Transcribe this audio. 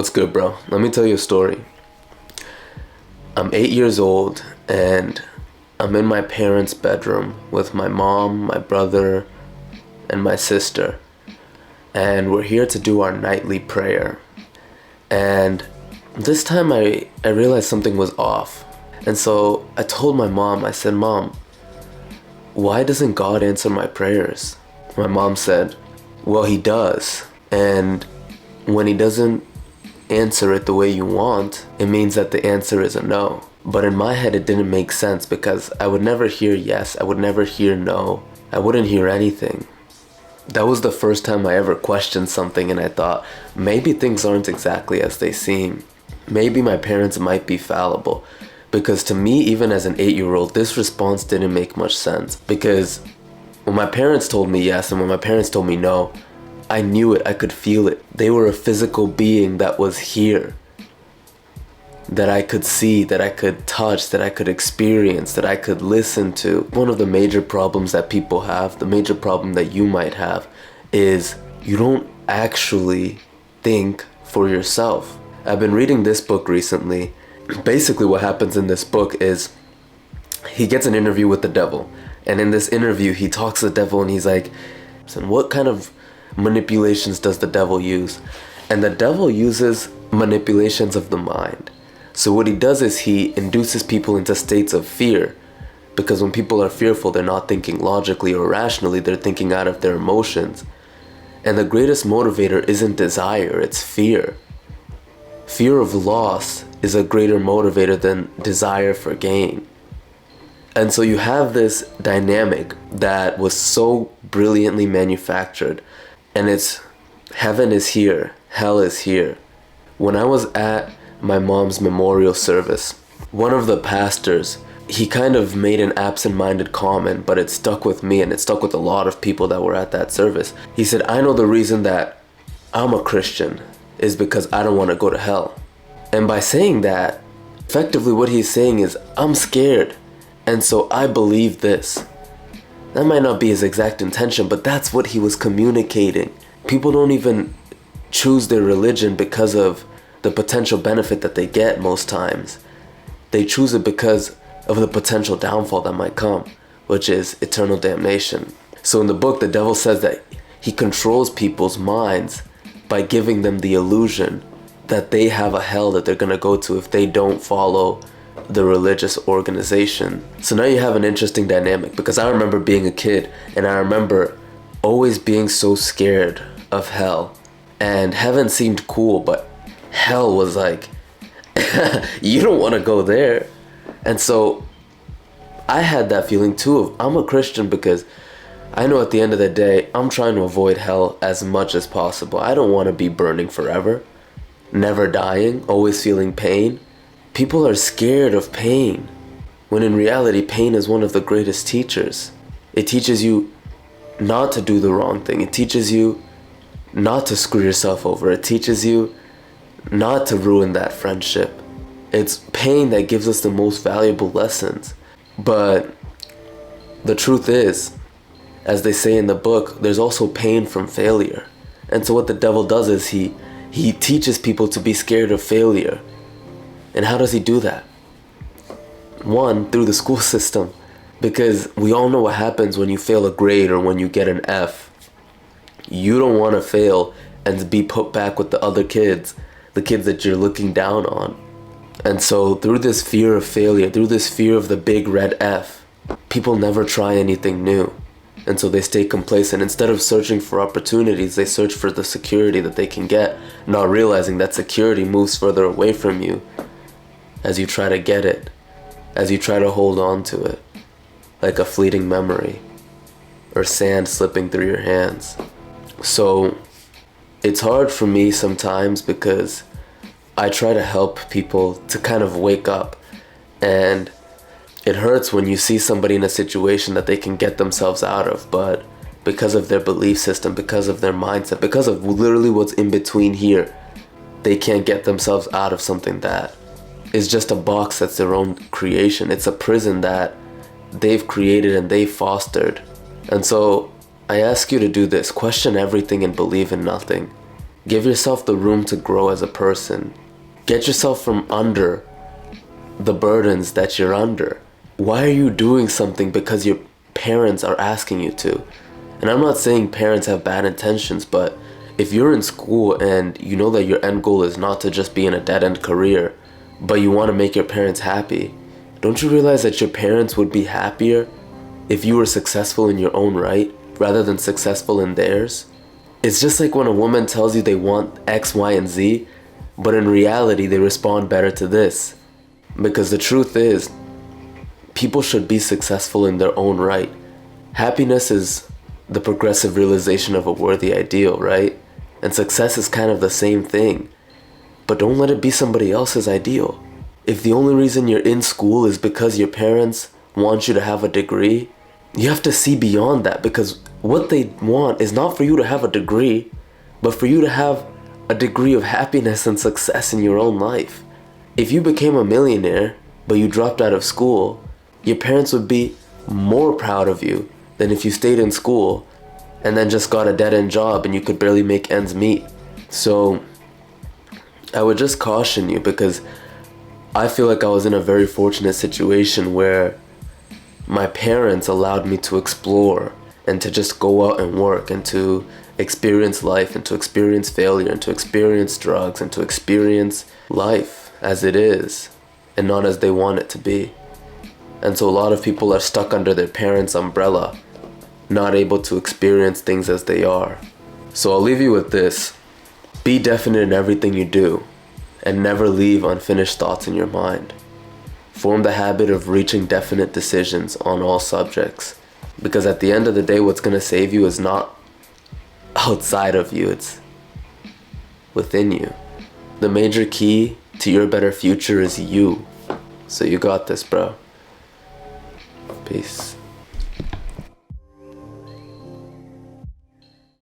What's good, bro? Let me tell you a story. I'm 8 years old and I'm in my parents' bedroom with my mom, my brother, and my sister. And we're here to do our nightly prayer. And this time I realized something was off. And so I told my mom, I said, "Mom, why doesn't God answer my prayers?" My mom said, "Well, he does. And when he doesn't answer it the way you want, it means that the answer is a no." But in my head, it didn't make sense because I would never hear yes. I would never hear no. I wouldn't hear anything. That was the first time I ever questioned something, and I thought, maybe things aren't exactly as they seem. Maybe my parents might be fallible. Because to me, even as an 8-year-old, this response didn't make much sense. Because when my parents told me yes and when my parents told me no, I knew it, I could feel it. They were a physical being that was here, that I could see, that I could touch, that I could experience, that I could listen to. One of the major problems that people have, the major problem that you might have, is you don't actually think for yourself. I've been reading this book recently. Basically what happens in this book is he gets an interview with the devil. And in this interview, he talks to the devil and he's like, "What kind of manipulations does the devil use?" And the devil uses manipulations of the mind. So what he does is he induces people into states of fear, because when people are fearful, they're not thinking logically or rationally, they're thinking out of their emotions. And the greatest motivator isn't desire, it's fear. Fear of loss is a greater motivator than desire for gain. And so you have this dynamic that was so brilliantly manufactured, and it's heaven is here, hell is here. When I was at my mom's memorial service, one of the pastors, he kind of made an absent-minded comment, but it stuck with me and it stuck with a lot of people that were at that service. He said, "I know the reason that I'm a Christian is because I don't want to go to hell." And by saying that, effectively what he's saying is, I'm scared, and so I believe this. That might not be his exact intention, but that's what he was communicating. People don't even choose their religion because of the potential benefit that they get most times. They choose it because of the potential downfall that might come, which is eternal damnation. So in the book, the devil says that he controls people's minds by giving them the illusion that they have a hell that they're going to go to if they don't follow the religious organization. So now you have an interesting dynamic, because I remember being a kid and I remember always being so scared of hell. And heaven seemed cool, but hell was like, you don't want to go there. And so I had that feeling too of, I'm a Christian because I know at the end of the day, I'm trying to avoid hell as much as possible. I don't want to be burning forever, never dying, always feeling pain. People are scared of pain, when in reality, pain is one of the greatest teachers. It teaches you not to do the wrong thing. It teaches you not to screw yourself over. It teaches you not to ruin that friendship. It's pain that gives us the most valuable lessons. But the truth is, as they say in the book, there's also pain from failure. And so what the devil does is he teaches people to be scared of failure. And how does he do that? One, through the school system. Because we all know what happens when you fail a grade or when you get an F. You don't want to fail and be put back with the other kids, the kids that you're looking down on. And so through this fear of failure, through this fear of the big red F, people never try anything new. And so they stay complacent. Instead of searching for opportunities, they search for the security that they can get, not realizing that security moves further away from you as you try to get it, as you try to hold on to it, like a fleeting memory or sand slipping through your hands. So it's hard for me sometimes because I try to help people to kind of wake up, and it hurts when you see somebody in a situation that they can get themselves out of, but because of their belief system, because of their mindset, because of literally what's in between here, they can't get themselves out of something that is just a box that's their own creation. It's a prison that they've created and they've fostered. And so I ask you to do this. Question everything and believe in nothing. Give yourself the room to grow as a person. Get yourself from under the burdens that you're under. Why are you doing something because your parents are asking you to? And I'm not saying parents have bad intentions, but if you're in school and you know that your end goal is not to just be in a dead-end career, but you want to make your parents happy, don't you realize that your parents would be happier if you were successful in your own right rather than successful in theirs? It's just like when a woman tells you they want X, Y, and Z, but in reality they respond better to this. Because the truth is, people should be successful in their own right. Happiness is the progressive realization of a worthy ideal, right? And success is kind of the same thing. But don't let it be somebody else's ideal. If the only reason you're in school is because your parents want you to have a degree, you have to see beyond that, because what they want is not for you to have a degree, but for you to have a degree of happiness and success in your own life. If you became a millionaire, but you dropped out of school, your parents would be more proud of you than if you stayed in school and then just got a dead-end job and you could barely make ends meet. So I would just caution you, because I feel like I was in a very fortunate situation where my parents allowed me to explore and to just go out and work and to experience life and to experience failure and to experience drugs and to experience life as it is and not as they want it to be. And so a lot of people are stuck under their parents' umbrella, not able to experience things as they are. So I'll leave you with this. Be definite in everything you do and never leave unfinished thoughts in your mind. Form the habit of reaching definite decisions on all subjects, because at the end of the day, what's going to save you is not outside of you, it's within you. The major key to your better future is you. So you got this, bro. Peace.